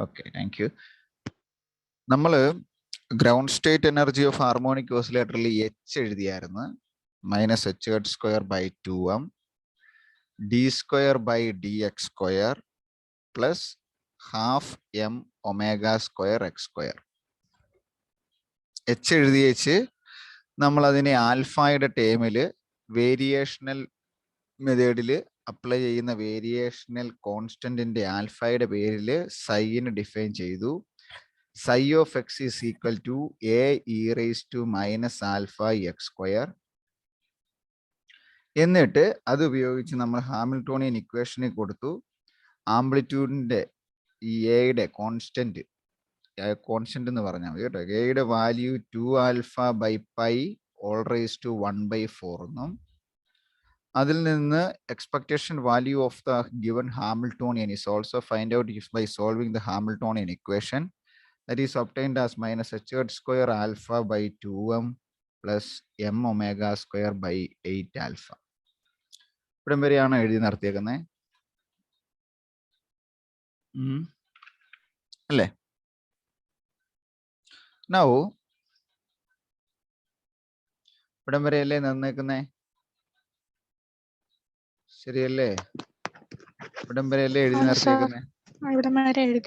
Okay, thank you. നമ്മൾ ground state energy of harmonic ഓസിലേറ്ററിൽ H എഴുതിയായിരുന്നു -h²/2m d²/dx² plus ½ m⍵²x². H എഴുതിയേച്ച് നമ്മൾ അതിനെ ആൽഫയുടെ ടേമിൽ വേരിയേഷണൽ മെത്തേഡിൽ അപ്ലൈ ചെയ്യുന്ന വേരിയേഷണൽ കോൺസ്റ്റന്റിന്റെ ആൽഫയുടെ പേരിൽ സൈന് ഡിഫൈൻ ചെയ്തു. Psi of x is equal to a e raised to -alpha x². എന്നിട്ട് അത് ഉപയോഗിച്ച് നമ്മൾ ഹാമിൽട്ടോണിയൻ ഇക്വേഷനിൽ കൊടുത്തു. ആംപ്ലിറ്റ്യൂഡിന്റെ ഈ എയുടെ കോൺസ്റ്റന്റ് എന്ന് പറഞ്ഞാൽ മതി കേട്ടോ. എയുടെ വാല്യൂ 2α/π all raised to 1/4 എന്നും അതിൽ നിന്ന് expectation value of the given Hamiltonian is also find out if by solving the Hamiltonian equation. That is obtained as -h²α/2m plus m⍵²/8α. ഇവിടം വരെയാണ് എഴുതി നടത്തിയേക്കുന്നത് അല്ലേ? നൗ ഇവിടം വരെയല്ലേ നന്നേക്കുന്നേ? ശരിയല്ലേ? ഇവിടം വരെയല്ലേ എഴുതി നടത്തിയേക്കുന്നേ?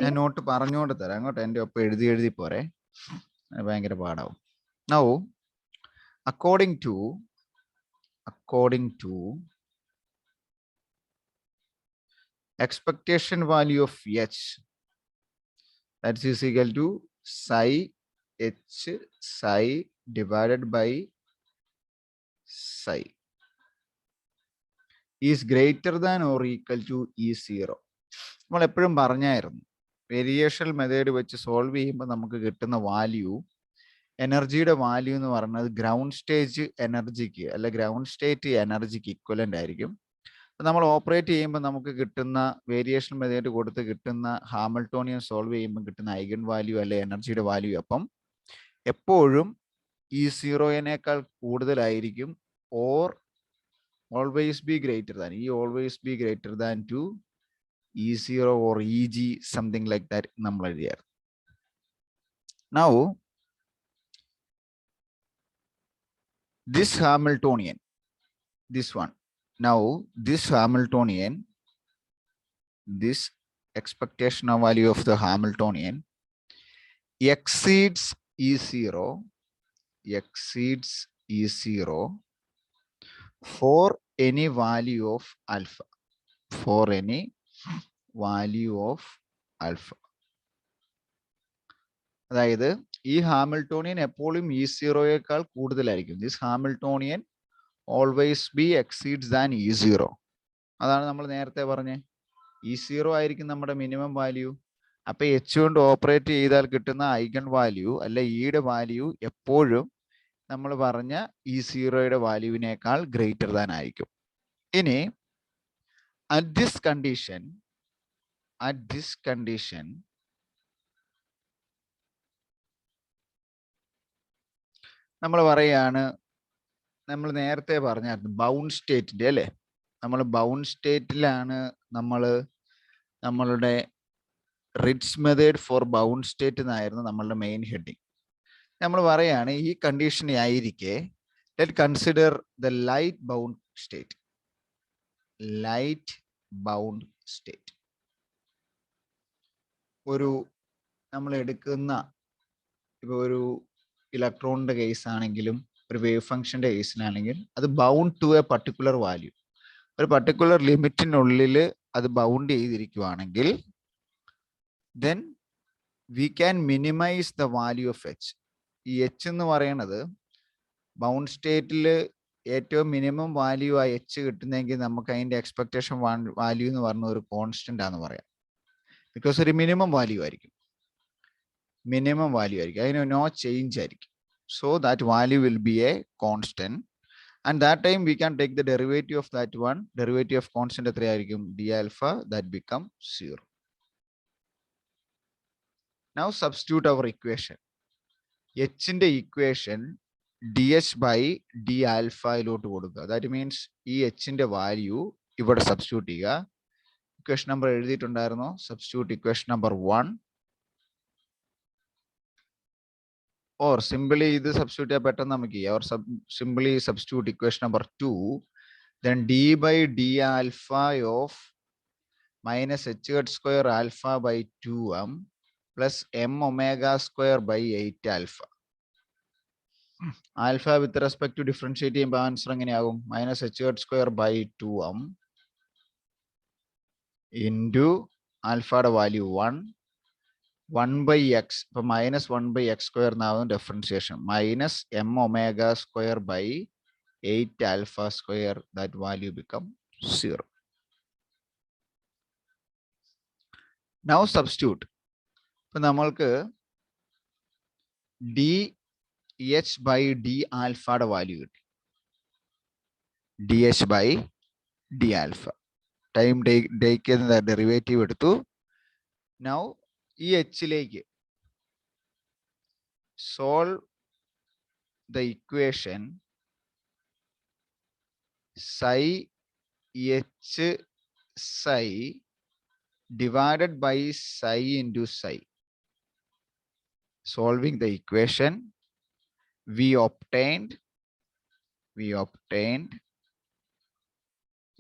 ഞാൻ നോട്ട് പറഞ്ഞുകൊണ്ട് തരാം അങ്ങോട്ട്. എൻ്റെ ഒപ്പം എഴുതി പോരെ, ഭയങ്കര പാടാവും. Now according to expectation value of h, that is equal to psi h psi divided by psi is greater than or equal to E0. നമ്മൾ എപ്പോഴും പറഞ്ഞായിരുന്നു വേരിയേഷണൽ മെത്തേഡ് വെച്ച് സോൾവ് ചെയ്യുമ്പോൾ നമുക്ക് കിട്ടുന്ന വാല്യൂ, എനർജിയുടെ വാല്യൂ എന്ന് പറയുന്നത് ഗ്രൗണ്ട് സ്റ്റേജ് എനർജിക്ക് അല്ല ഗ്രൗണ്ട് സ്റ്റേറ്റ് എനർജിക്ക് ഇക്വലന്റ് ആയിരിക്കും. നമ്മൾ ഓപ്പറേറ്റ് ചെയ്യുമ്പോൾ നമുക്ക് കിട്ടുന്ന വേരിയേഷൻ മെത്തേഡ് കൊടുത്ത് കിട്ടുന്ന ഹാമിൽട്ടോണിയൻ സോൾവ് ചെയ്യുമ്പോൾ കിട്ടുന്ന ഐഗൺ വാല്യൂ അല്ലെ എനർജിയുടെ വാല്യൂ അപ്പം എപ്പോഴും E0-നേക്കാൾ കൂടുതലായിരിക്കും or always be greater than always be greater than two E0 or EG, something like that നമ്മൾ എഴുതിയായിരുന്നു. Now this Hamiltonian, this one, now this Hamiltonian, this expectation value of the Hamiltonian exceeds E0 for any value of alpha, for any value of alpha. അതായത് ഈ Hamiltonian എപ്പോഴും E0-യേക്കാൾ കൂടുതലായിരിക്കും. This Hamiltonian always be exceeds than E0. അതാണ് നമ്മൾ നേരത്തെ പറഞ്ഞേ. E0 ആയിരിക്കും നമ്മുടെ മിനിമം വാല്യൂ. അപ്പൊ എച്ച് കൊണ്ട് ഓപ്പറേറ്റ് ചെയ്താൽ കിട്ടുന്ന ഐഗൺ വാല്യൂ അല്ല ഇയുടെ വാല്യൂ എപ്പോഴും നമ്മൾ പറഞ്ഞ E0-യുടെ വാല്യൂവിനേക്കാൾ ഗ്രേറ്റർ ദാൻ ആയിരിക്കും. ഇനി അറ്റ് ദിസ് കണ്ടീഷൻ നമ്മൾ പറയാണ്, നമ്മൾ നേരത്തെ പറഞ്ഞായിരുന്നു ബൗണ്ട് സ്റ്റേറ്റിന്റെ അല്ലേ, നമ്മൾ ബൗണ്ട് സ്റ്റേറ്റിലാണ് നമ്മളുടെ Ritz method for bound state എന്നായിരുന്നു നമ്മളുടെ മെയിൻ ഹെഡിങ്. നമ്മൾ പറയാണ് ഈ കണ്ടീഷൻ ആയിരിക്കെ let consider the light bound state. ഒരു നമ്മൾ എടുക്കുന്ന ഇപ്പൊ ഒരു ഇലക്ട്രോണിന്റെ കേസ് ആണെങ്കിലും ഒരു വേവ് ഫംഗ്ഷന്റെ കേസിനാണെങ്കിൽ അത് bound to a particular value, ഒരു പർട്ടിക്കുലർ ലിമിറ്റിനുള്ളിൽ അത് ബൗണ്ട് ചെയ്തിരിക്കുവാണെങ്കിൽ then we can minimize the value of h. ഈ h എന്ന് പറയുന്നത് ബൗണ്ട് സ്റ്റേറ്റിൽ ഏറ്റവും മിനിമം വാല്യൂ ആ h കിട്ടുന്നെങ്കിൽ നമുക്ക് അതിന്റെ എക്സ്പെക്ടേഷൻ വാല്യൂ എന്ന് പറഞ്ഞ ഒരു കോൺസ്റ്റന്റ് ആണെന്ന് പറയാം. ബിക്കോസ് ഒരു മിനിമം വാല്യൂ ആയിരിക്കും, അതിന് നോ ചേഞ്ച് ആയിരിക്കും. So that value will be A constant and that time we can take the derivative of that one. Derivative of constant എത്രയായിരിക്കും? d alpha, that become 0. Now substitute our equation. h ന്റെ equation dh by d alpha ഇലോട്ട് കൊടുക്കുക. That means ഈ h ന്റെ value ഇവിടെ substitute ചെയ്യുക. Equation number എഴുതിയിട്ടുണ്ടായിരുന്നോ? Substitute equation number 1 or simply this substitute pattern or simply substitute equation number 2, then d by d alpha of minus h hat square alpha by 2m plus m omega square by 8 alpha. Alpha with respect to differentiating answer minus h hat square by 2m into alpha value 1 by x, minus 1 by x square now differentiation minus m omega square by 8 alpha square, that value become 0. Now substitute. dh by d alpha value dh by d alpha time take the derivative എടുത്തു. Now h lake solve the equation psi h psi divided by psi into psi. Solving the equation, we obtained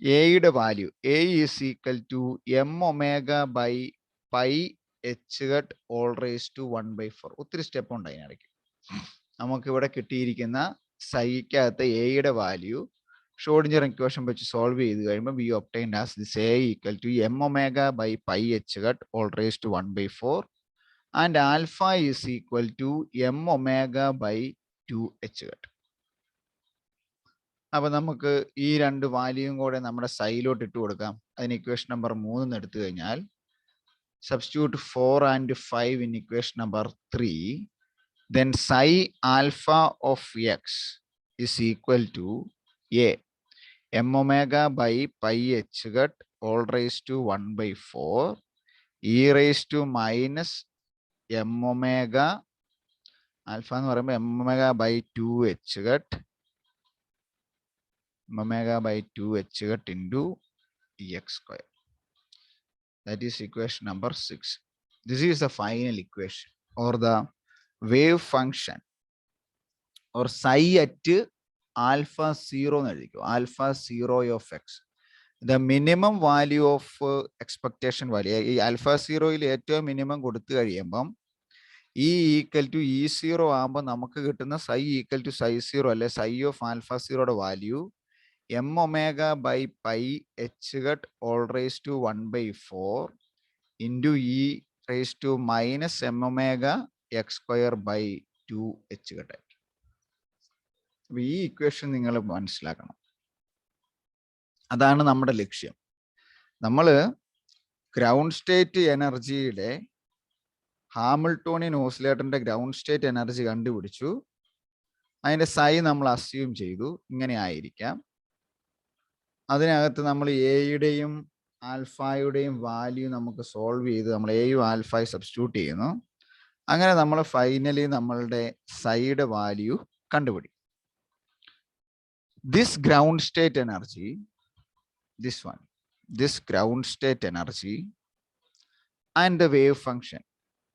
a value. A is equal to m omega by pi h hat all raised to 1 by 4. ഒത്തിരി step ഉണ്ട് അതിനിടയ്ക്ക്. നമുക്ക് ഇവിടെ കിട്ടിയിരിക്കുന്ന സൈക്കകത്ത് എയുടെ value Schrödinger equation വെച്ച് solve ചെയ്ത് കഴിയുമ്പോൾ we obtained as this A equal to M omega by pi H hat whole raise to 1 by 4 and alpha is equal to m omega by 2h hat. അപ്പൊ നമുക്ക് ഈ രണ്ട് വാല്യൂയും കൂടെ നമ്മുടെ സൈലോട്ട് ഇട്ട് കൊടുക്കാം. അതിന് ഇക്വേഷൻ നമ്പർ 3 എടുത്തു കഴിഞ്ഞാൽ substitute 4 and 5 in equation number 3, then psi alpha of x is equal to a m omega by pi h hat all raised to 1 by 4 e raised to minus m omega alpha എന്ന് പറയുമ്പോൾ m omega by 2h hat omega by 2h hat into ex square. That is equation number 6. This is the final equation or the wave function or psi at alpha 0 alpha 0 of x. The minimum value of expectation value alpha 0 il ഏറ്റവും minimum കൊടുത്തു കഴിയുമ്പോൾ e equal to e0 ആകുമ്പോൾ നമുക്ക് കിട്ടുന്ന psi equal to psi 0 അല്ലെ psi of alpha 0 value m omega by pi h hat all raised to 1 by 4 into e raised to minus m omega x square by 2h hat. ഈ equation നിങ്ങൾ മനസ്സിലാക്കണം. അതാണ് നമ്മുടെ ലക്ഷ്യം. നമ്മൾ ground state എനർജിയുടെ Hamiltonian ഓസിലേറ്ററിന്റെ ഗ്രൗണ്ട് സ്റ്റേറ്റ് എനർജി കണ്ടുപിടിച്ചു. അതിന്റെ സൈ നമ്മൾ അസ്യൂം ചെയ്തു ഇങ്ങനെ ആയിരിക്കാം. അതിനകത്ത് നമ്മൾ എയുടെയും ആൽഫയുടെയും വാല്യൂ നമുക്ക് സോൾവ് ചെയ്ത് നമ്മൾ എയും ആൽഫയും സബ്സ്റ്റിറ്റ്യൂട്ട് ചെയ്യുന്നു. അങ്ങനെ നമ്മൾ ഫൈനലി നമ്മളുടെ സൈയുടെ വാല്യൂ കണ്ടുപിടിക്കും. This ground state energy, this ground state energy and the wave function,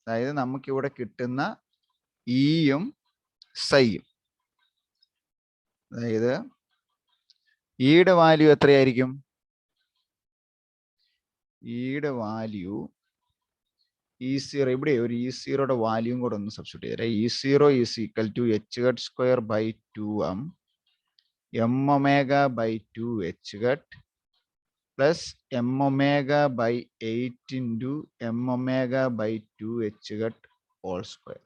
അതായത് നമുക്ക് ഇവിടെ കിട്ടുന്ന ഇയും സൈയും, അതായത് ഇയുടെ വാല്യൂ എത്രയായിരിക്കും? ഇയുടെ വാല്യൂ E0 ഇവിടെ ഒരു E0യുടെ വാല്യൂം കൂടെ ഒന്ന് സബ്സ്റ്റിറ്റ്യൂട്ട് ചെയ്തേ. E0 is equal to h hat square by 2m m omega by 2h hat plus m omega by 8 into m omega by 2h hat all square.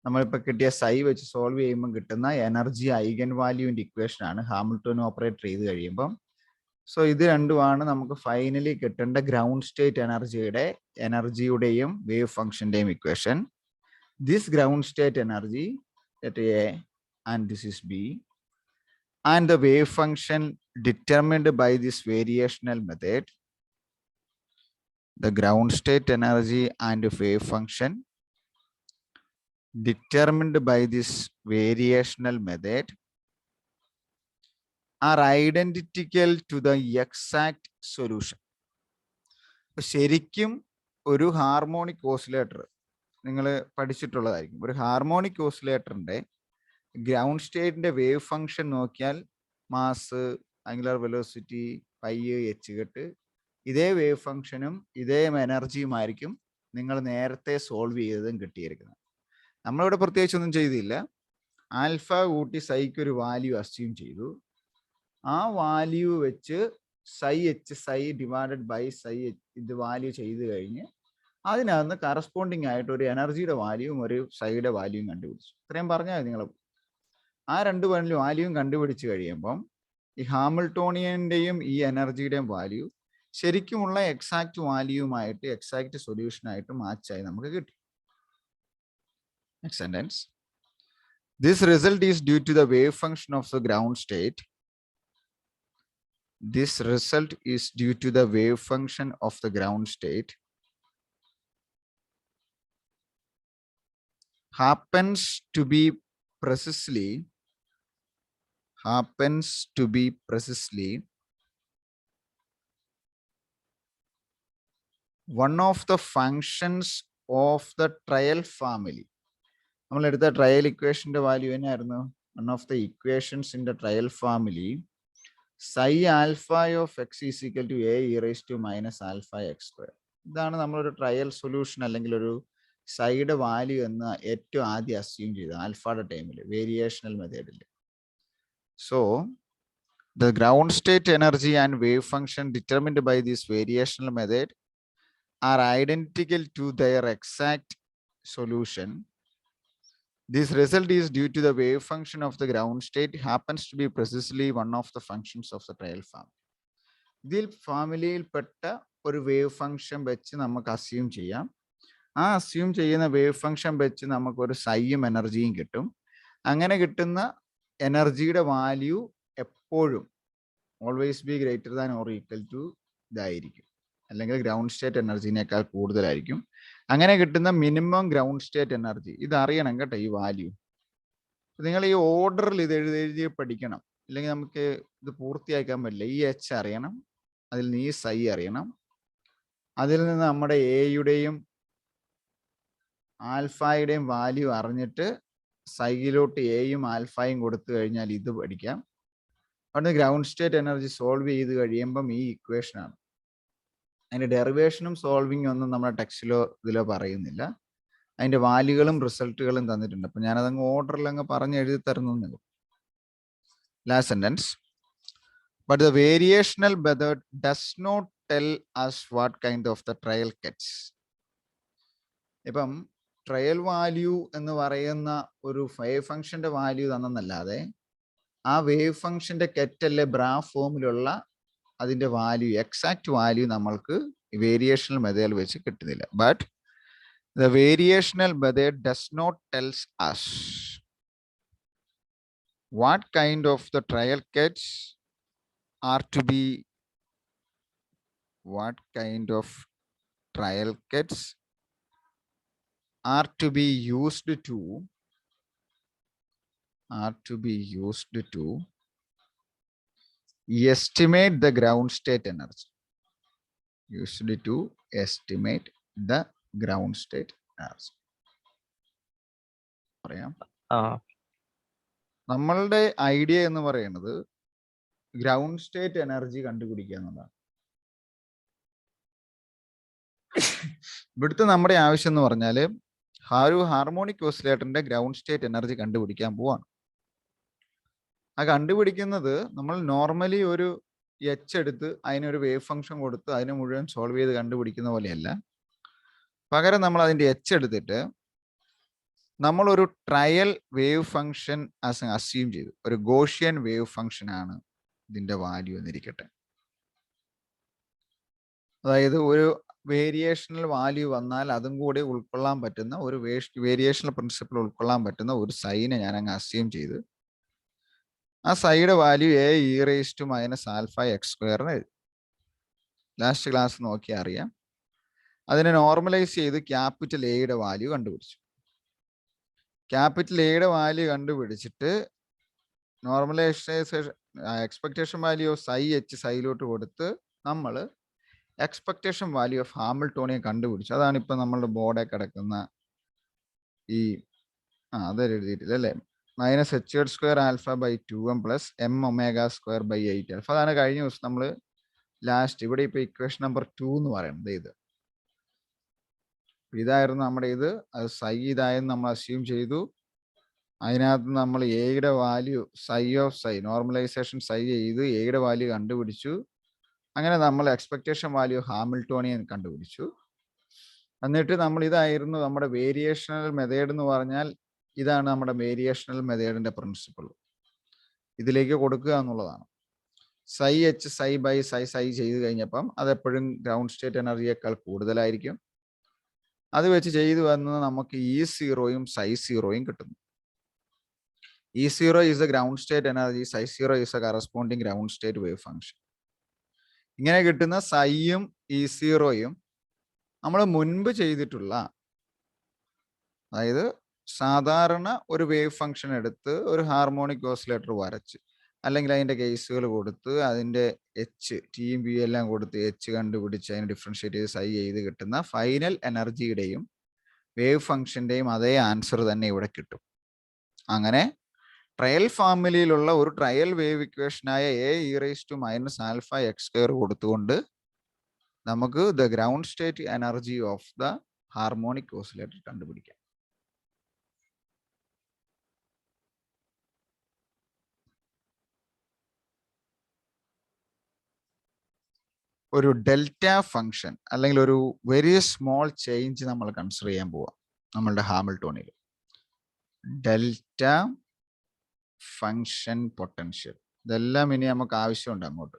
നമ്മളിപ്പോൾ കിട്ടിയ സൈ വെച്ച് സോൾവ് ചെയ്യുമ്പോൾ കിട്ടുന്ന എനർജി ഐഗൻ വാല്യൂവിന്റെ ഇക്വേഷൻ ആണ് Hamilton operator ചെയ്ത് കഴിയുമ്പം. So ഇത് രണ്ടുമാണ് നമുക്ക് ഫൈനലി കിട്ടേണ്ട ഗ്രൗണ്ട് സ്റ്റേറ്റ് എനർജിയുടെയും വേവ് ഫംഗ്ഷന്റെയും equation. This ground state energy at A and this is B and the wave function determined by this variational method, the ground state energy and wave function determined by this variational method are identical to the exact solution. ശരിക്കും ഒരു harmonic oscillator നിങ്ങൾ പഠിച്ചിട്ടുള്ളതായിരിക്കും. ഒരു harmonic ഓസിലേറ്ററിന്റെ ground സ്റ്റേറ്റിന്റെ wave function നോക്കിയാൽ mass, angular velocity, pi, H കെട്ട്, ഇതേ wave ഫംഗ്ഷനും ഇതേ എനർജിയുമായിരിക്കും നിങ്ങൾ നേരത്തെ സോൾവ് ചെയ്തതും കിട്ടിയിരിക്കുന്നത്. നമ്മളിവിടെ പ്രത്യേകിച്ചൊന്നും ചെയ്തില്ല. ആൽഫ കൂട്ടി സൈക്ക് ഒരു വാല്യൂ അസ്യൂം ചെയ്തു. ആ വാല്യൂ വെച്ച് psi H psi divided by psi ഇത് വാല്യൂ ചെയ്ത് കഴിഞ്ഞ് അതിനകത്ത് കറസ്പോണ്ടിങ് ആയിട്ട് ഒരു എനർജിയുടെ വാല്യൂവും ഒരു സൈയുടെ വാല്യൂവും കണ്ടുപിടിച്ചു. ഇത്രയും പറഞ്ഞാൽ നിങ്ങൾ ആ രണ്ട് വാല്യൂവും കണ്ടുപിടിച്ച് കഴിയുമ്പം ഈ ഹാമിൽട്ടോണിയന്റെയും ഈ എനർജിയുടെയും വാല്യൂ ശരിക്കുമുള്ള എക്സാക്ട് വാല്യൂവുമായിട്ട് എക്സാക്ട് സൊല്യൂഷനായിട്ട് മാച്ചായി നമുക്ക് കിട്ടി. Next sentence. This result is due to the wave function of the ground state. This result is due to the wave function of the ground state. Happens to be precisely one of the functions of the trial family. നമ്മൾ എടുത്ത trial ഇക്വേഷന്റെ value എന്നായിരുന്നു? One of the equations in the trial family psi alpha of X is equal to A E raise to minus alpha X square. ഇതാണ് നമ്മളൊരു trial solution അല്ലെങ്കിൽ ഒരു സൈയുടെ value എന്ന് ഏറ്റവും ആദ്യം അസ്യൂം ചെയ്തത് ആൽഫയുടെ ടൈമിൽ വേരിയേഷണൽ മെത്തേഡിൽ. So the ground state energy and wave function determined by this variational method are identical to their exact solution. This result is due to the wave function of the ground state happens to be precisely one of the functions of the trial family. ഇതിൽ ഫാമിലിയിൽപ്പെട്ട ഒരു wave function വെച്ച് നമുക്ക് assume ചെയ്യാം. ആ assume ചെയ്യുന്ന wave function വെച്ച് നമുക്കൊരു സൈയും എനർജിയും കിട്ടും. അങ്ങനെ കിട്ടുന്ന എനർജിയുടെ വാല്യൂ എപ്പോഴും always be greater than or equal to ഇതായിരിക്കും, അല്ലെങ്കിൽ ഗ്രൗണ്ട് സ്റ്റേറ്റ് എനർജിനേക്കാൾ കൂടുതലായിരിക്കും. അങ്ങനെ കിട്ടുന്ന മിനിമം ഗ്രൗണ്ട് സ്റ്റേറ്റ് എനർജി ഇതറിയണം കേട്ടോ, ഈ വാല്യൂ. നിങ്ങൾ ഈ ഓർഡറിൽ ഇത് എഴുതി പഠിക്കണം, ഇല്ലെങ്കിൽ നമുക്ക് ഇത് പൂർത്തിയാക്കാൻ പറ്റില്ല. ഈ എച്ച് അറിയണം, അതിൽ നിന്ന് ഈ സൈ അറിയണം, അതിൽ നിന്ന് നമ്മുടെ എയുടെയും ആൽഫയുടെയും വാല്യൂ അറിഞ്ഞിട്ട് സൈയിലോട്ട് എയും ആൽഫയും കൊടുത്തു കഴിഞ്ഞാൽ ഇത് പഠിക്കാം. അവിടുന്ന് ഗ്രൗണ്ട് സ്റ്റേറ്റ് എനർജി സോൾവ് ചെയ്ത് കഴിയുമ്പം ഈ ഇക്വേഷനാണ്. അതിൻ്റെ ഡെറിവേഷനും സോൾവിങ്ങും ഒന്നും നമ്മുടെ ടെക്സ്റ്റിലോ ഇതിലോ പറയുന്നില്ല. അതിൻ്റെ വാല്യൂകളും റിസൾട്ടുകളും തന്നിട്ടുണ്ട്. അപ്പം ഞാനതങ്ങ് ഓർഡറിൽ അങ്ങ് പറഞ്ഞ് എഴുതി തരുന്നു. Last sentence. But the variational method does not tell us what kind of the trial kets. ഇപ്പം ട്രയൽ വാല്യൂ എന്ന് പറയുന്ന ഒരു വേവ് ഫംഗ്ഷന്റെ വാല്യൂ തന്നെന്നല്ലാതെ ആ വേവ് ഫംഗ്ഷന്റെ കെറ്റല്ലേ ബ്രാഫ് ഫോമിലുള്ള അതിന്റെ വാല്യൂ, എക്സാക്ട് വാല്യൂ നമ്മൾക്ക് വേരിയേഷണൽ മെത്തേഡിൽ വെച്ച് കിട്ടുന്നില്ല. But the variational method does not tells us what kind of the trial kets are to be used to estimate the ground state energy. പറയാം. നമ്മളുടെ ഐഡിയ എന്ന് പറയുന്നത് ഗ്രൗണ്ട് സ്റ്റേറ്റ് എനർജി കണ്ടുപിടിക്കുക എന്നുള്ളതാണ്. ഇവിടുത്തെ നമ്മുടെ ആവശ്യം എന്ന് പറഞ്ഞാൽ ഒരു ഹാർമോണിക് ഓസിലേറ്ററിന്റെ ഗ്രൗണ്ട് സ്റ്റേറ്റ് എനർജി കണ്ടുപിടിക്കാൻ പോവാണ്. ആ കണ്ടുപിടിക്കുന്നത് നമ്മൾ നോർമലി ഒരു എച്ച് എടുത്ത് അതിനൊരു വേവ് ഫംഗ്ഷൻ കൊടുത്ത് അതിനെ മുഴുവൻ സോൾവ് ചെയ്ത് കണ്ടുപിടിക്കുന്ന പോലെയല്ല. പകരം നമ്മൾ അതിൻ്റെ എച്ച് എടുത്തിട്ട് നമ്മളൊരു ട്രയൽ വേവ് ഫംഗ്ഷൻ അസ്യൂം ചെയ്തു. ഒരു ഗോഷ്യൻ വേവ് ഫംഗ്ഷൻ ആണ് ഇതിൻ്റെ വാല്യൂ എന്നിരിക്കട്ടെ. അതായത് ഒരു വേരിയേഷണൽ വാല്യൂ വന്നാൽ അതും കൂടി ഉൾക്കൊള്ളാൻ പറ്റുന്ന ഒരു വേരിയേഷണൽ പ്രിൻസിപ്പിൾ ഉൾക്കൊള്ളാൻ പറ്റുന്ന ഒരു സൈനെ ഞാൻ അങ്ങ് അസ്യൂം ചെയ്ത് ആ സൈയുടെ value A E raise to minus alpha X സ്ക്വയറിന് എഴുതി. ലാസ്റ്റ് ക്ലാസ് നോക്കിയാൽ അറിയാം. അതിനെ നോർമലൈസ് ചെയ്ത് ക്യാപിറ്റൽ എയുടെ വാല്യൂ കണ്ടുപിടിച്ചു. ക്യാപിറ്റൽ എയുടെ വാല്യൂ കണ്ടുപിടിച്ചിട്ട് normalization expectation value of psi H സൈയിലോട്ട് കൊടുത്ത് നമ്മൾ എക്സ്പെക്ടേഷൻ വാല്യൂ ഓഫ് ഹാമിൽട്ടോണിയൻ കണ്ടുപിടിച്ചു. അതാണ് ഇപ്പം നമ്മളുടെ ബോർഡിൽ കിടക്കുന്ന ഈ അതൊരു എഴുതിയിട്ടില്ല അല്ലേ, -h² alpha by 2m plus m⍵² by 8 alpha. അതാണ് കഴിഞ്ഞ ദിവസം നമ്മൾ ലാസ്റ്റ് ഇവിടെ ഇപ്പൊ ഇക്വേഷൻ നമ്പർ 2 എന്ന് പറയുന്നത്. ഇതായിരുന്നു നമ്മുടെ ഇത്. അത് സൈ ഇതായെന്ന് നമ്മൾ അസ്യൂം ചെയ്തു. അതിനകത്ത് നമ്മൾ എയുടെ value psi of psi normalization psi ചെയ്ത് എയുടെ വാല്യൂ കണ്ടുപിടിച്ചു. അങ്ങനെ നമ്മൾ എക്സ്പെക്ടേഷൻ വാല്യൂ ഹാമിൽട്ടോണിയൻ കണ്ടുപിടിച്ചു. എന്നിട്ട് നമ്മൾ ഇതായിരുന്നു നമ്മുടെ വേരിയേഷണൽ മെത്തേഡ് എന്ന് പറഞ്ഞാൽ, ഇതാണ് നമ്മുടെ വേരിയേഷണൽ മെത്തേഡിന്റെ പ്രിൻസിപ്പിൾ. ഇതിലേക്ക് കൊടുക്കുക എന്നുള്ളതാണ്. സൈ എച്ച് സൈ ബൈ സൈ സൈ ചെയ്ത് കഴിഞ്ഞപ്പം അതെപ്പോഴും ഗ്രൗണ്ട് സ്റ്റേറ്റ് എനർജിയേക്കാൾ കൂടുതലായിരിക്കും. അത് വെച്ച് ചെയ്തു വന്നത് നമുക്ക് E0യും psi0യും കിട്ടുന്നു. E0 is the ground state energy, psi0 is a corresponding ground state wave function. ഇങ്ങനെ കിട്ടുന്ന സൈയും E0യും നമ്മൾ മുൻപ് ചെയ്തിട്ടുള്ള, അതായത് സാധാരണ ഒരു വേവ് ഫംഗ്ഷൻ എടുത്ത് ഒരു ഹാർമോണിക് ഓസിലേറ്റർ വരച്ച്, അല്ലെങ്കിൽ അതിൻ്റെ കേസുകൾ കൊടുത്ത് അതിൻ്റെ എച്ച് ടിയും ബി എല്ലാം കൊടുത്ത് എച്ച് കണ്ടുപിടിച്ച് അതിന് ഡിഫറൻഷ്യേറ്റ് ചെയ്ത് സൈ ചെയ്ത് കിട്ടുന്ന ഫൈനൽ എനർജിയുടെയും വേവ് ഫംഗ്ഷൻ്റെയും അതേ ആൻസർ തന്നെ ഇവിടെ കിട്ടും. അങ്ങനെ ട്രയൽ ഫാമിലിയിലുള്ള ഒരു ട്രയൽ വേവ് ഇക്വേഷനായ a e⁻⁻⁴ കൊടുത്തുകൊണ്ട് നമുക്ക് the ground state energy of the harmonic oscillator കണ്ടുപിടിക്കാം. ഒരു ഡെൽറ്റ ഫംഗ്ഷൻ അല്ലെങ്കിൽ ഒരു വെരി സ്മോൾ ചേഞ്ച് നമ്മൾ കൺസിഡർ ചെയ്യാൻ പോവാം നമ്മളുടെ ഹാമിൽട്ടോണിൽ. ഡെൽറ്റ ഫംഗ്ഷൻ പൊട്ടൻഷ്യൽ, ഇതെല്ലാം ഇനി നമുക്ക് ആവശ്യമുണ്ട് അങ്ങോട്ട്,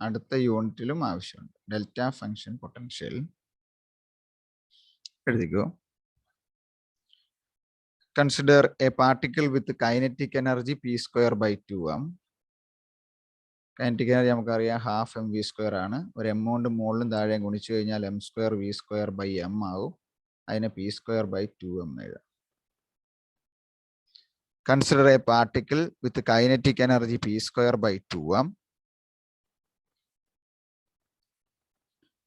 അടുത്ത യൂണിറ്റിലും ആവശ്യമുണ്ട്. ഡെൽറ്റ ഫംഗ്ഷൻ പൊട്ടൻഷ്യൽ എഴുതിക്കോ. Consider a particle with kinetic energy p² by 2m. Kinetic energy നമുക്കറിയാം ½ mv² ആണ്. ഒരു എമൗണ്ട് മുകളിലും താഴെയും ഗുണിച്ചു കഴിഞ്ഞാൽ m² v² by m ആവും. അതിനെ p² by 2m എഴുതാം. Consider a particle with kinetic energy p² by 2m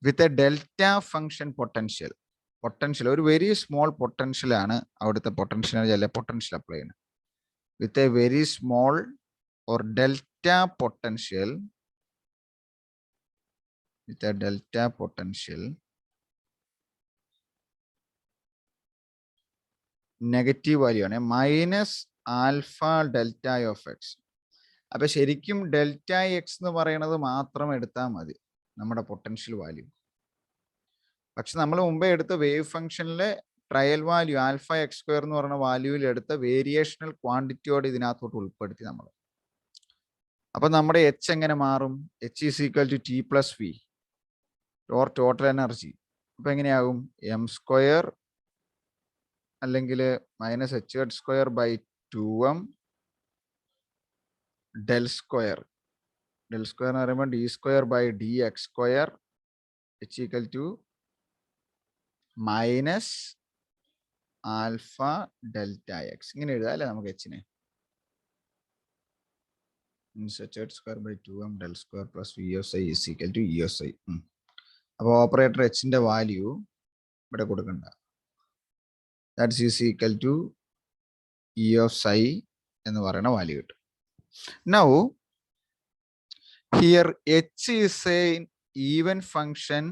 with a delta function potential. Potential ഒരു വെരി സ്മോൾ പൊട്ടൻഷ്യൽ ആണ് അവിടുത്തെ പൊട്ടൻഷ്യൽ എനർജി അല്ലെ പൊട്ടൻഷ്യൽ അപ്ലൈ ചെയ്യുന്നത്. With a very small or delta potential, with a delta potential negative value ആണ് -alpha delta of X. അപ്പൊ ശരിക്കും delta X എന്ന് പറയുന്നത് മാത്രം എടുത്താൽ മതി നമ്മുടെ പൊട്ടൻഷ്യൽ വാല്യൂ. പക്ഷെ നമ്മൾ മുമ്പേ എടുത്ത വേവ് ഫംഗ്ഷനിലെ ട്രയൽ വാല്യൂ α(x²) എന്ന് പറയുന്ന വാല്യൂവിൽ എടുത്ത വേരിയേഷണൽ ക്വാണ്ടിറ്റിയോട് ഇതിനകത്തോട്ട് ഉൾപ്പെടുത്തി നമ്മൾ. അപ്പൊ നമ്മുടെ എച്ച് എങ്ങനെ മാറും? H = T + V or total energy. അപ്പൊ എങ്ങനെയാകും? m² അല്ലെങ്കിൽ -h² by 2m del². del² എന്ന് പറയുമ്പോൾ d² by dx², h = -alpha delta X. ഇങ്ങനെ എഴുതാം അല്ലേ നമുക്ക് എച്ചിനെ. h² by 2m del² plus v of psi is equal to e of psi. അപ്പോൾ operator എച്ചിന്റെ വാല്യൂ ഇവിടെ കൊടുക്കണ്ട. That is equal to e of psi എന്ന് പറയുന്ന വാല്യൂ കിട്ടും. Now here h is an even function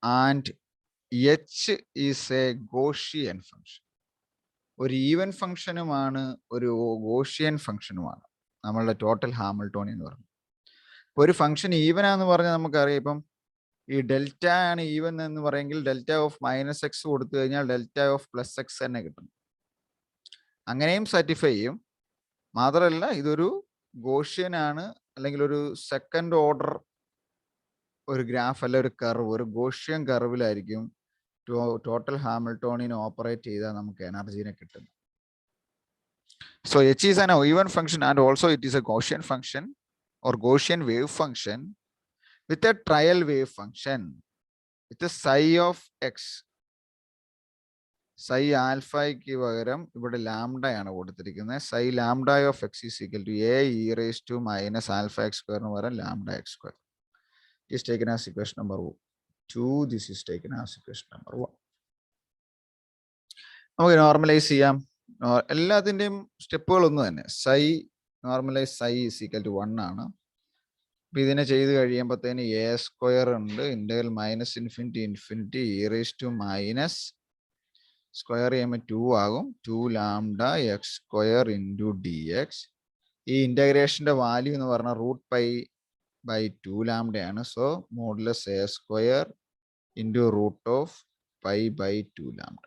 and h is a Gaussian function. ഒരു even ഫംഗ്ഷനുമാണ് ഒരു Gaussian ഫംഗ്ഷനുമാണ് നമ്മളുടെ ടോട്ടൽ ഹാമിൽട്ടോണിയൻ എന്ന് പറയുന്നത്. ഇപ്പോൾ ഒരു ഫംഗ്ഷൻ ഈവൻ ആണെന്ന് പറഞ്ഞാൽ നമുക്കറിയാം, ഇപ്പം ഈ ഡെൽറ്റ ആണ് ഈവൻ എന്ന് പറയുമെങ്കിൽ ഡെൽറ്റ ഓഫ് -x കൊടുത്തു കഴിഞ്ഞാൽ ഡെൽറ്റ ഓഫ് +x തന്നെ കിട്ടും. അങ്ങനെയും സാറ്റിസ്ഫൈ ചെയ്യും. മാത്രമല്ല ഇതൊരു ഗോഷ്യൻ ആണ്, അല്ലെങ്കിൽ ഒരു സെക്കൻഡ് ഓർഡർ ഒരു ഗ്രാഫ് അല്ല, ഒരു കർവ്, ഒരു ഗോഷ്യൻ കർവിലായിരിക്കും ടോട്ടൽ ഹാമിൽട്ടോണിയൻ ഓപ്പറേറ്റ് ചെയ്താൽ നമുക്ക് എനർജീനെ കിട്ടും. So h is an even function and also it is a Gaussian function or Gaussian wave function with a trial wave function with a psi of x. psi ആൽഫയ്ക്ക് പകരം ഇവിടെ ലാംഡയാണ് കൊടുത്തിരിക്കുന്നത്. psi lambda of x is equal to a e raised to minus alpha x square എന്ന് പകരം lambda x square. Is taken as equation number 2. This is taken as equation number 1. നമുക്ക് normalise ചെയ്യാം. എല്ലാത്തിൻ്റെയും സ്റ്റെപ്പുകൾ ഒന്ന് തന്നെ. psi normalise psi is equal to 1 ആണ്. അപ്പം ഇതിനെ ചെയ്ത് കഴിയുമ്പോഴത്തേന് എ സ്ക്വയർ ഉണ്ട്, integral minus infinity infinity E raise to minus square ചെയ്യുമ്പോൾ 2 ആകും. 2 lambda X square into D X. ഈ ഇൻ്റഗ്രേഷൻ്റെ വാല്യൂ എന്ന് പറഞ്ഞാൽ √π/2 ലാംഡയാണ്. So modulus A square into √π/2 lambda.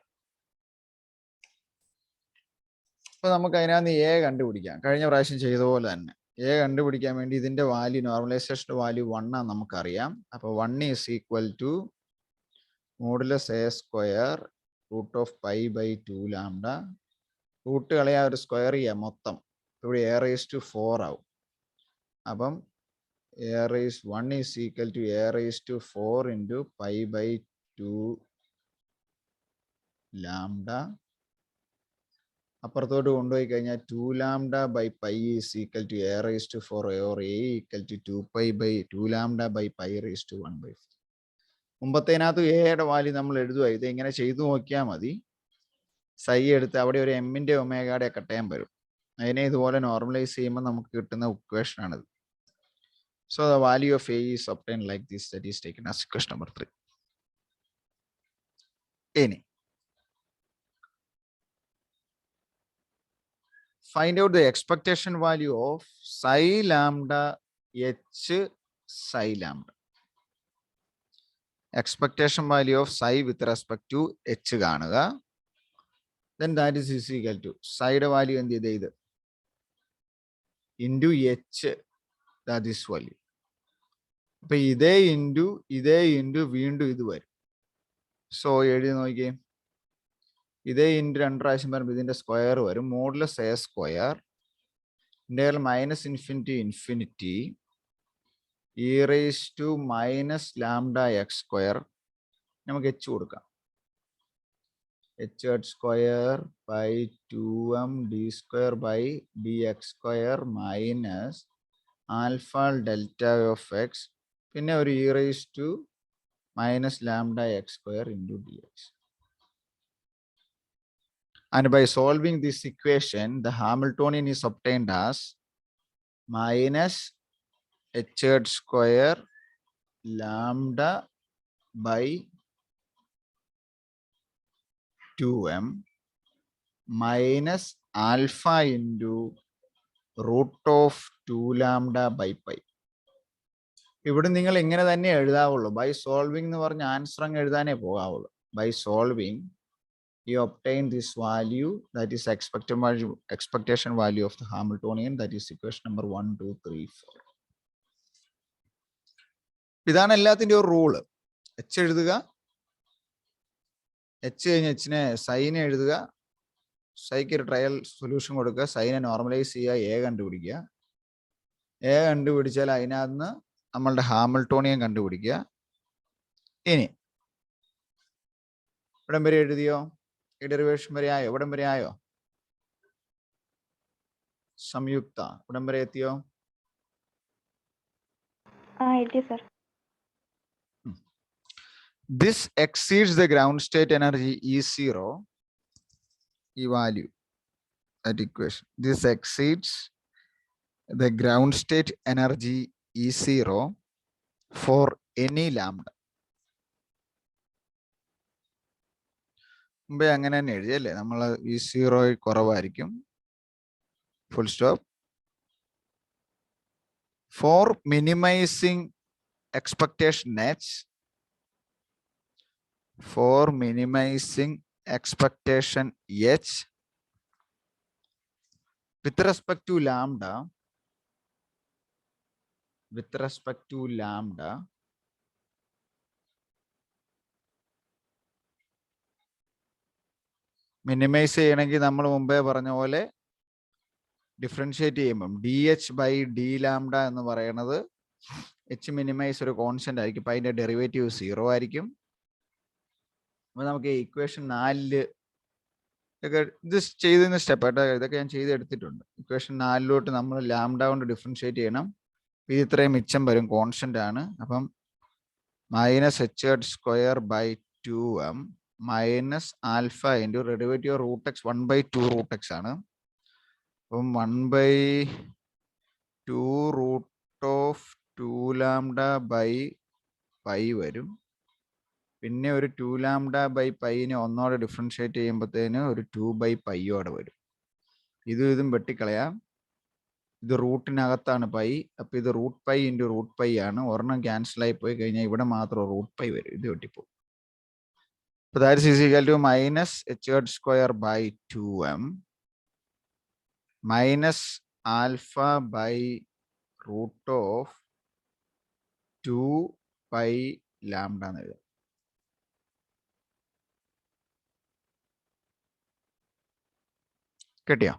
അപ്പോൾ നമുക്ക് അതിനകത്ത് എ കണ്ടുപിടിക്കാം. കഴിഞ്ഞ പ്രാവശ്യം ചെയ്ത പോലെ തന്നെ എ കണ്ടുപിടിക്കാൻ വേണ്ടി ഇതിൻ്റെ വാല്യൂ നോർമലൈസേഷൻ വാല്യൂ 1 ആണ് നമുക്കറിയാം. അപ്പോൾ 1 is equal to modulus A square √π/2 lambda. Root കളയാ ഒരു സ്ക്വയർ ചെയ്യാം മൊത്തം. ഇവിടെ എ റേസ് ടു 4 ആവും. അപ്പം 1 is equal to A raise to 4 into π/2 lambda. അപ്പുറത്തോട്ട് കൊണ്ടുപോയി കഴിഞ്ഞാൽ 2 ലാംഡ/π is equal to A raise to 4 or A equal to 2 ലാംഡ/π റേസ് ടു 1/4. മുമ്പത്തേനകത്ത് എയുടെ വാല്യൂ നമ്മൾ എഴുതുക. ഇത് ഇങ്ങനെ ചെയ്തു നോക്കിയാൽ മതി. സൈ എടുത്ത് അവിടെ ഒരു എമ്മിൻ്റെ ഒമേഗയുടെ കട്ടയം വരും. അതിനെ ഇതുപോലെ നോർമലൈസ് ചെയ്യുമ്പോൾ നമുക്ക് കിട്ടുന്ന ഇക്വേഷൻ ആണിത്. So the value of A is obtained like this. That is taken as equation number 3. ഇനി find out the expectation value of psi lambda h psi lambda. Expectation value of psi with respect to h കാണുക. Then that is equal to psi യുടെ value എന്ത് ചെയ്ത് ഇത് into H, that is value. അപ്പൊ ഇതേ into വീണ്ടും ഇത് വരും. സോ എഴുതി നോക്കിയേ, ഇതേ ഇൻറ്റു 2 പ്രാവശ്യം വരുമ്പോൾ ഇതിൻ്റെ സ്ക്വയർ വരും. Modulus A square integral minus infinity infinity E raise to minus lambda X square. നമുക്ക് എച്ച് കൊടുക്കാം. H square by 2m D square by D X square minus alpha delta of X, പിന്നെ ഒരു E raise to minus lambda X square into D X. And by solving this equation, the Hamiltonian is obtained as minus h square lambda by 2m minus alpha into root of 2 lambda by pi. ഇവിടെ നിങ്ങൾ ഇങ്ങനെ തന്നെ എഴുതാവുള്ളൂ. By solving എന്ന് പറഞ്ഞ answer അങ്ങ് എഴുതാനേ പോകാവുള്ളൂ. By solving you obtain this value, that is expectation value of the Hamiltonian, that is equation number 1, 2, 3, 4. ഇതാണ് എല്ലാത്തിൻ്റെ ഒരു റൂള്. എച്ച് എഴുതുക, എച്ച് കഴിഞ്ഞ് എച്ചിനെ സൈനെ എഴുതുക, സൈക്ക് ഒരു ട്രയൽ സൊല്യൂഷൻ കൊടുക്കുക, സൈനെ നോർമലൈസ് ചെയ്യുക, എ കണ്ടുപിടിക്കുക. എ കണ്ടുപിടിച്ചാൽ അതിനകത്ത് നമ്മളുടെ ഹാമിൽട്ടോണിയൻ കണ്ടുപിടിക്കുക. ഇനി ഇവിടം വരെ എഴുതിയോ? ഈ ഡെറിവേഷൻ വരെ ആയോ? ഇവിടം വരെ ആയോ? സംയുക്ത ഇവിടം വരെ എത്തിയോ? This exceeds the ground state energy E0. ഈ value, that equation, this exceeds the ground state energy E0 for any lambda. മുമ്പേ അങ്ങനെ തന്നെ എഴുതിയല്ലേ നമ്മൾ. E0 കുറവായിരിക്കും. Full stop. For minimising expectation h, for minimizing expectation h with respect to lambda, minimise ചെയ്യണമെങ്കിൽ നമ്മൾ മുമ്പേ പറഞ്ഞ പോലെ ഡിഫറൻഷിയേറ്റ് ചെയ്യുമ്പം dh/d ലാംഡ എന്ന് പറയുന്നത് h മിനിമൈസ് ഒരു കോൺസ്റ്റന്റ് ആയിരിക്കും. അപ്പം അതിൻ്റെ ഡെറിവേറ്റീവ് 0 ആയിരിക്കും. അപ്പോൾ നമുക്ക് ഇക്വേഷൻ 4 ഇത് ചെയ്തതിന് സ്റ്റെപ്പ് ആയിട്ട് ഇതൊക്കെ ഞാൻ ചെയ്തെടുത്തിട്ടുണ്ട്. ഇക്വേഷൻ 4 നമ്മൾ ലാംഡ കൊണ്ട് ഡിഫറൻഷിയേറ്റ് ചെയ്യണം. ഇത് ഇത്രയും മിച്ചം വരും, കോൺസ്റ്റന്റ് ആണ്. അപ്പം -h²/2m minus alpha into derivative root X 1/2 root X ആണ്. അപ്പം 1/2 റൂട്ട് ഓഫ് 2λ/π വരും. പിന്നെ ഒരു 2λ/π ഒന്നോടെ ഡിഫറൻഷിയേറ്റ് ചെയ്യുമ്പോഴത്തേന് ഒരു 2/πയോടെ വരും. ഇതും വെട്ടിക്കളയാം. ഇത് റൂട്ടിനകത്താണ് പൈ. അപ്പോൾ ഇത് √π ഇൻറ്റു √π ആണ്. ഒരെണ്ണം ക്യാൻസൽ ആയി പോയി കഴിഞ്ഞാൽ ഇവിടെ മാത്രം √π വരും. ഇത് വെട്ടിപ്പോകും. അപ്പോൾ that is equal to -h²/2m minus alpha by root of 2πλ എന്ന് എഴുതാം. കിട്ടിയോ?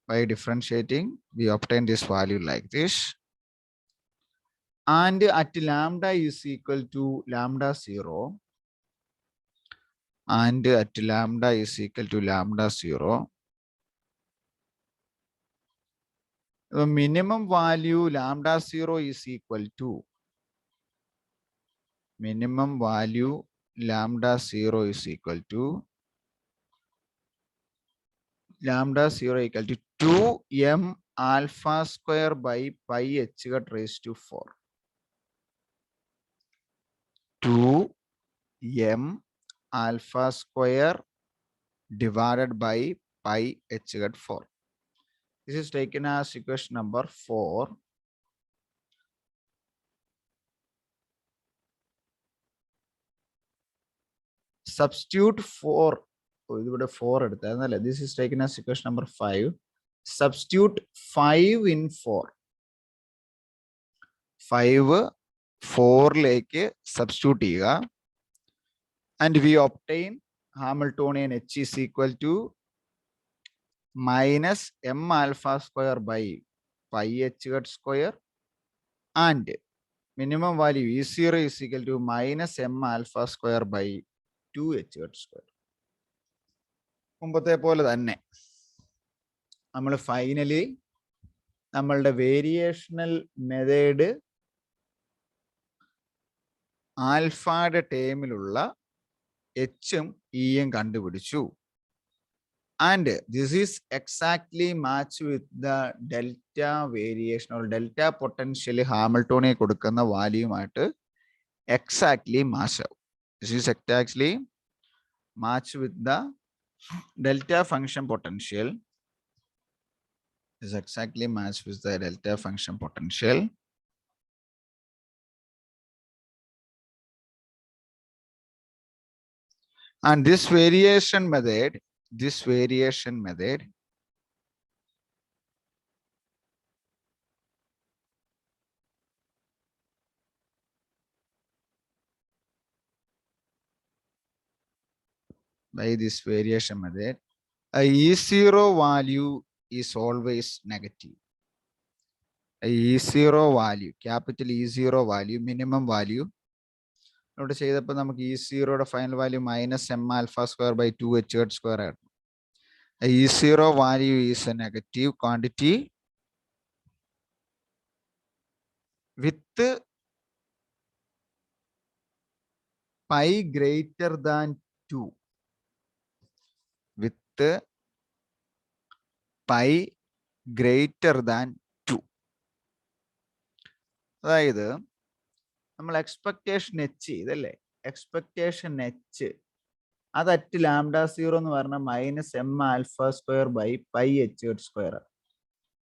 By differentiating, we obtain this value like this. And at lambda is equal to λ0, and at lambda is equal to λ0, the minimum value λ0 is equal to, minimum value λ0 is equal to λ0 equal to 2m alpha square by pi h raised to 4. 2m alpha square divided by pi h 4. This is taken as equation number 4. Substitute 4. This is taken as equation number 5. Substitute 5 in 4. 5 4 substitute ചെയ്യുക. And we obtain Hamiltonian H is equal to minus m alpha square by pi h square, and minimum value E0 is equal to minus m alpha square by 2h square. മുമ്പത്തെ പോലെ തന്നെ നമ്മൾ finally നമ്മളുടെ വേരിയേഷണൽ method ആൽഫയുടെ ടേമിലുള്ള എച്ചും ഇയും കണ്ടുപിടിച്ചു. And this is exactly match with the delta variation or delta potential ഹാമിൽട്ടോണിയെ കൊടുക്കുന്ന വാല്യൂമായിട്ട് എക്സാക്ട്ലി മാച്ച് ആവും. This is exactly match with the delta function potential, is exactly matched with the delta function potential. And this variation method by this variation method, a E0 value is always negative. A E0 value, capital E0 value, minimum value. Note ചെയ്തപ്പോൾ നമുക്ക് E0 final value minus m alpha square by 2h square ആണ്. A E0 value is a negative quantity with pi greater than 2. With pi greater than 2. അതായത് നമ്മൾ expectation H ഇതല്ലേ, expectation H അത് at λ0 എന്ന് പറഞ്ഞാൽ minus M alpha square by pi H square.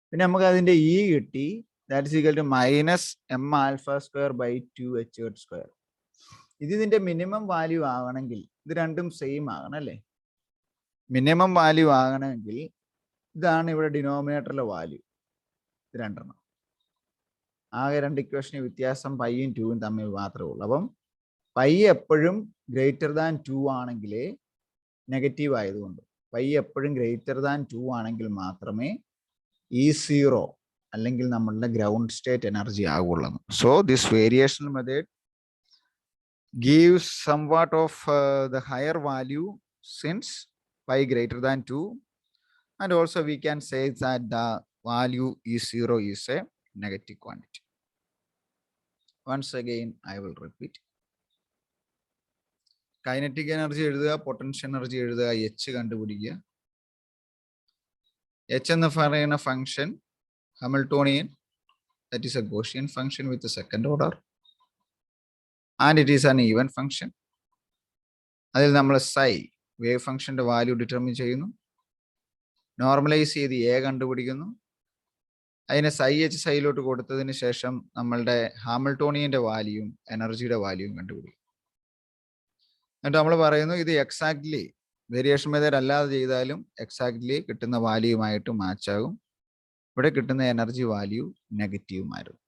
പിന്നെ നമുക്ക് അതിന്റെ ഇ കിട്ടി, that is equal to minus M alpha square by 2h square. ഇതിന്റെ മിനിമം വാല്യൂ ആകണമെങ്കിൽ ഇത് രണ്ടും സെയിം ആകണം അല്ലേ. മിനിമം വാല്യൂ ആകണമെങ്കിൽ ഇതാണ് ഇവിടെ ഡിനോമിനേറ്ററിലെ വാല്യൂ. ഇത് രണ്ടെണ്ണം ആകെ രണ്ട് ഇക്വേഷന് വ്യത്യാസം പൈയും 2ഉം തമ്മിൽ മാത്രമേ ഉള്ളൂ. അപ്പം പൈ എപ്പോഴും ഗ്രേറ്റർ ദാൻ 2 ആണെങ്കിലേ നെഗറ്റീവ് ആയതുകൊണ്ട് പൈ എപ്പോഴും ഗ്രേറ്റർ ദാൻ 2 ആണെങ്കിൽ മാത്രമേ E0 അല്ലെങ്കിൽ നമ്മളുടെ ഗ്രൗണ്ട് സ്റ്റേറ്റ് എനർജി ആകുള്ളൂ. So this variational method gives somewhat of the higher value since pi greater than 2, and also we can say that the value E0 is a negative quantity. Once again I will repeat. Kinetic energy എഴുതുക, potential energy എഴുതുക, H കണ്ടുപിടിക്കുക. H എന്ന് പറയുന്ന function Hamiltonian, that is a Gaussian function with the second order, and it is an even function. അതിൽ നമ്മൾ psi wave ഫംഗ്ഷന്റെ value determine ചെയ്യുന്നു, normalise ചെയ്ത് എ കണ്ടുപിടിക്കുന്നു, അതിനെ psi h സൈലോട്ട് കൊടുത്തതിന് ശേഷം നമ്മളുടെ ഹാമിൽട്ടോണിയന്റെ വാല്യൂയും എനർജിയുടെ വാല്യൂയും കണ്ടുപിടിക്കും. എന്നിട്ട് നമ്മൾ പറയുന്നു ഇത് എക്സാക്ട്ലി വേരിയേഷൻ മെത്തേഡ് അല്ലാതെ ചെയ്താലും എക്സാക്ട്ലി കിട്ടുന്ന വാല്യൂമായിട്ട് മാച്ച് ആകും. ഇവിടെ കിട്ടുന്ന എനർജി വാല്യൂ നെഗറ്റീവുമായിരുന്നു.